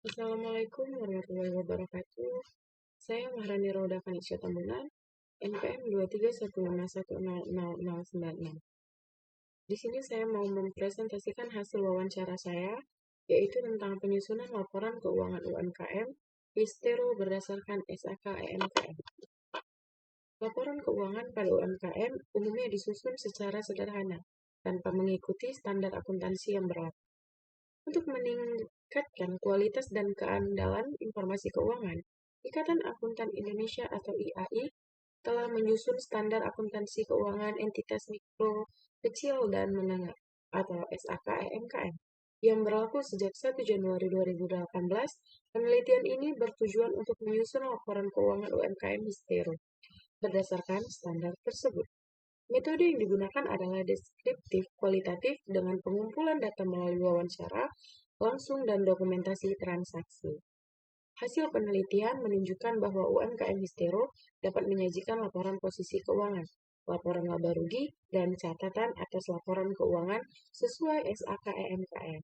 Assalamualaikum warahmatullahi wabarakatuh. Saya Maharani Roda Kanisya Tambunan, NPM 23151000096. Di sini saya mau mempresentasikan hasil wawancara saya, yaitu tentang penyusunan laporan keuangan UMKM Histero berdasarkan SAK EMKM. Laporan keuangan pada UMKM umumnya disusun secara sederhana, tanpa mengikuti standar akuntansi yang berlaku. Untuk meningkatkan kualitas dan keandalan informasi keuangan, Ikatan Akuntan Indonesia atau IAI telah menyusun standar akuntansi keuangan entitas mikro, kecil, dan menengah atau SAK-EMKM yang berlaku sejak 1 Januari 2018. Penelitian ini bertujuan untuk menyusun laporan keuangan UMKM Histero berdasarkan standar tersebut. Metode yang digunakan adalah deskriptif kualitatif dengan pengumpulan data melalui wawancara langsung dan dokumentasi transaksi. Hasil penelitian menunjukkan bahwa UMKM Histero dapat menyajikan laporan posisi keuangan, laporan laba rugi, dan catatan atas laporan keuangan sesuai SAK EMKM.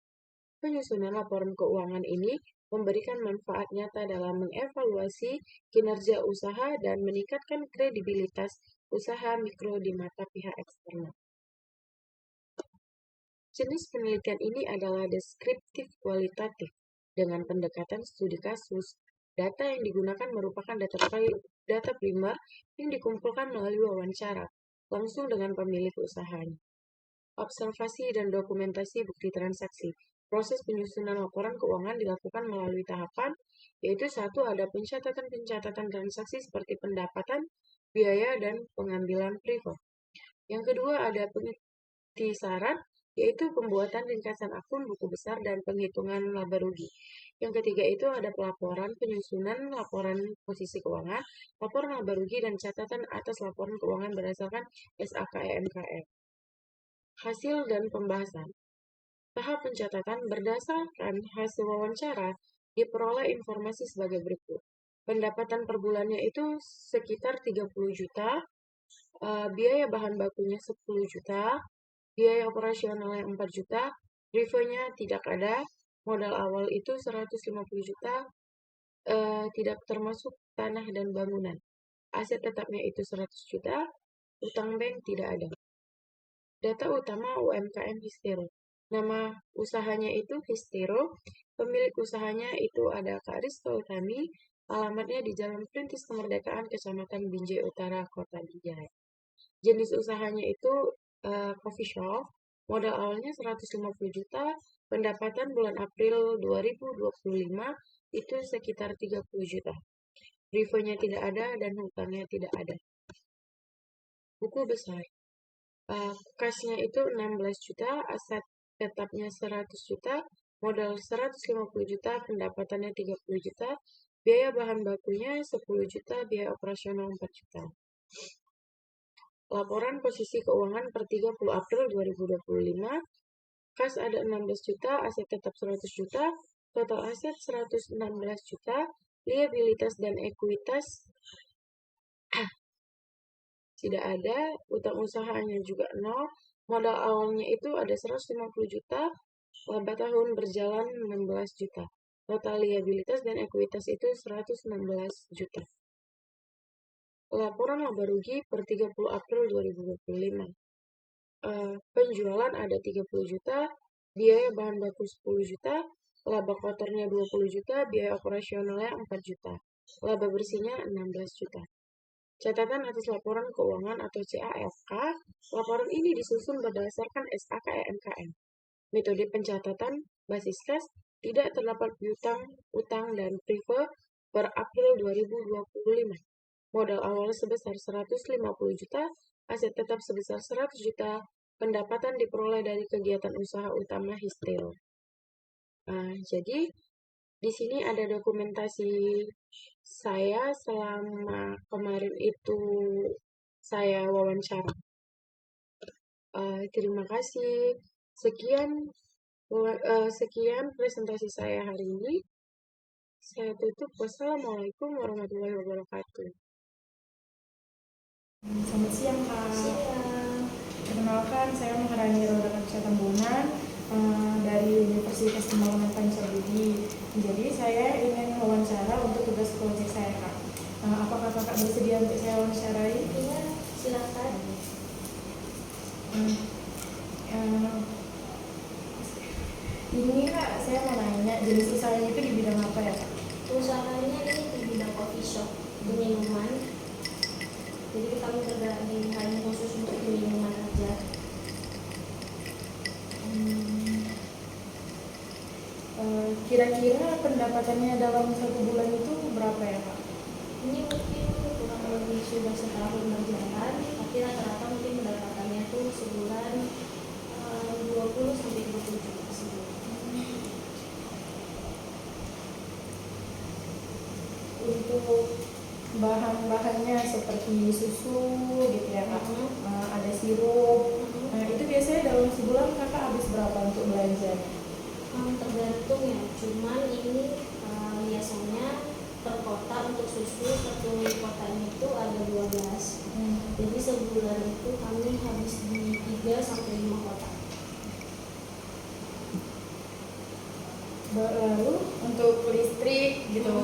Penyusunan laporan keuangan ini memberikan manfaat nyata dalam mengevaluasi kinerja usaha dan meningkatkan kredibilitas usaha mikro di mata pihak eksternal. Jenis penelitian ini adalah deskriptif kualitatif dengan pendekatan studi kasus. Data yang digunakan merupakan data primer yang dikumpulkan melalui wawancara langsung dengan pemilik usahanya. Observasi dan dokumentasi bukti transaksi. Proses penyusunan laporan keuangan dilakukan melalui tahapan, yaitu satu, ada pencatatan transaksi seperti pendapatan, biaya, dan pengambilan privat. Yang kedua, ada pengintisaran, yaitu pembuatan ringkasan akun, buku besar, dan penghitungan laba rugi. Yang ketiga itu ada pelaporan, penyusunan laporan posisi keuangan, laporan laba rugi, dan catatan atas laporan keuangan berdasarkan SAK-EMKM. Hasil dan pembahasan. Tahap pencatatan berdasarkan hasil wawancara diperoleh informasi sebagai berikut. Pendapatan per bulannya itu sekitar 30 juta, biaya bahan bakunya 10 juta, biaya operasionalnya 4 juta, revenue-nya tidak ada, modal awal itu 150 juta, tidak termasuk tanah dan bangunan. Aset tetapnya itu 100 juta, utang bank tidak ada. Data utama UMKM Histero. Nama usahanya itu Histero, pemilik usahanya itu ada Kak Risto Utami, alamatnya di Jalan Perintis Kemerdekaan, Kecamatan Binjai Utara, Kota Binjai. Jenis usahanya itu coffee shop, modal awalnya 150 juta, pendapatan bulan April 2025 itu sekitar 30 juta. Revenue-nya tidak ada dan hutangnya tidak ada. Buku besar. Kasnya itu 16 juta, aset tetapnya 100 juta, modal 150 juta, pendapatannya 30 juta, biaya bahan bakunya 10 juta, biaya operasional 4 juta. Laporan posisi keuangan per 30 April 2025, kas ada 16 juta, aset tetap 100 juta, total aset 116 juta, liabilitas dan ekuitas tidak ada, utang usahanya juga nol, modal awalnya itu ada 150 juta, laba tahun berjalan 16 juta. Total liabilitas dan ekuitas itu 116 juta. Laporan laba rugi per 30 April 2025. Penjualan ada 30 juta, biaya bahan baku 10 juta, laba kotornya 20 juta, biaya operasionalnya 4 juta, laba bersihnya 16 juta. Catatan atas laporan keuangan atau CAFK, laporan ini disusun berdasarkan SAK EMKM. Metode pencatatan basis kas, tidak terdapat piutang, utang, dan prive per April 2025. Modal awal sebesar 150 juta, aset tetap sebesar 100 juta, pendapatan diperoleh dari kegiatan usaha utama Histero. Jadi di sini ada dokumentasi saya selama kemarin itu saya wawancara. Terima kasih. Sekian presentasi saya hari ini. Saya tutup. Wassalamualaikum warahmatullahi wabarakatuh. Selamat siang, Kak. Siang. Perkenalkan, saya Maharani Roda Kanisya Tambunan, dari Universitas Pembangunan Pancabudi. Jadi saya ingin wawancara untuk tugas proyek saya, Kak. Apakah Kakak bersedia untuk saya wawancarai? Iya, silakan. Ini Kak, saya mau nanya jenis usahanya itu di bidang apa ya, Kak? Usahanya ini di bidang coffee shop, di minuman. Jadi kami bergerak di hanya khusus untuk di minuman aja. Kira-kira pendapatannya dalam 1 bulan itu berapa ya, Kak? Ini mungkin kurang lebih sudah setahun berjalan, tapi rata-rata mungkin pendapatannya tuh sebulan 20 sampai 30 juta sebulan. Untuk bahan-bahannya seperti susu gitu ya, Kak. Ada sirup. Itu biasanya dalam sebulan Kakak habis berapa untuk belanjanya? Tergantung ya, cuman ini biasanya per kota untuk susu satu kotanya itu ada 12. Jadi sebulan itu kami habis di 3 sampai 5 kota. Lalu untuk listrik gitu,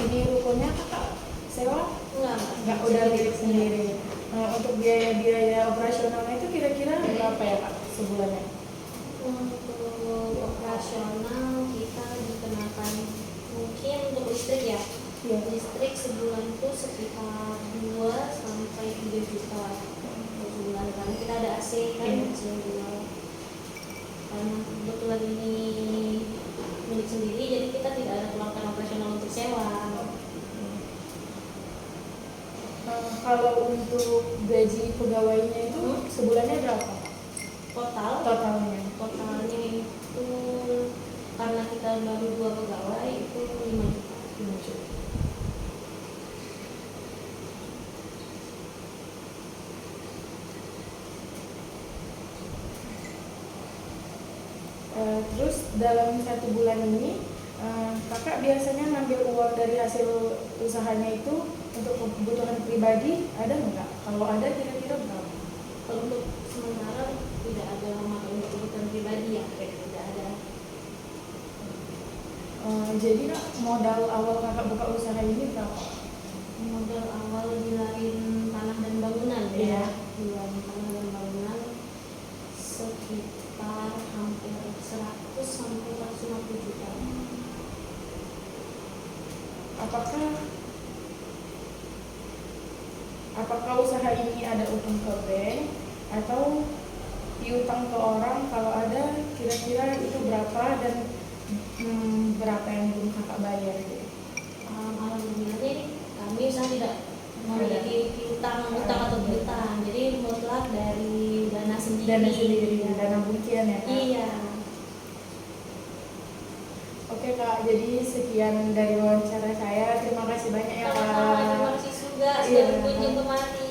ini rukonya Kakak sewa? Enggak, udah milik sendiri. Untuk biaya-biaya operasionalnya itu kira-kira berapa ya, Kak, sebulannya? Untuk operasional kita dikenakan mungkin untuk listrik ya. Iya. Listrik sebulan itu sekitar 2 sampai 3 juta per bulan. Karena kita ada AC kan, AC juga. Karena kebetulan ini milik sendiri, jadi kita tidak ada keluarkan operasional untuk sewa. Kalau untuk gaji pegawainya itu sebulannya berapa? Totalnya itu karena kita baru 2 pegawai itu 5 juta. Terus dalam 1 bulan ini Kakak biasanya ngambil uang dari hasil usahanya itu untuk kebutuhan pribadi ada nggak? Kalau ada kira-kira berapa? Kalau untuk sementara tidak ada memakai untuk kebutuhan pribadi ya, tidak ada. Jadi Kak, modal awal Kakak buka usaha ini berapa? Modal awal dilarin tanah dan bangunan ya. Dilarin tanah dan bangunan sekitar hampir 100 sampai 150 juta. Apakah usaha ini ada utang ke bank atau piutang ke orang? Kalau ada, kira-kira itu berapa dan berapa yang belum Kakak bayar gitu? Alhamdulillah kami usaha tidak memiliki piutang atau piutang, jadi mutlak dari dana sendiri, dana bungkian ya, Kak? Iya. Oke Kak, jadi sekian dari wawancara saya. Terima kasih banyak ya, Kak. Sama-sama, terima kasih juga sudah berkunjung kemari.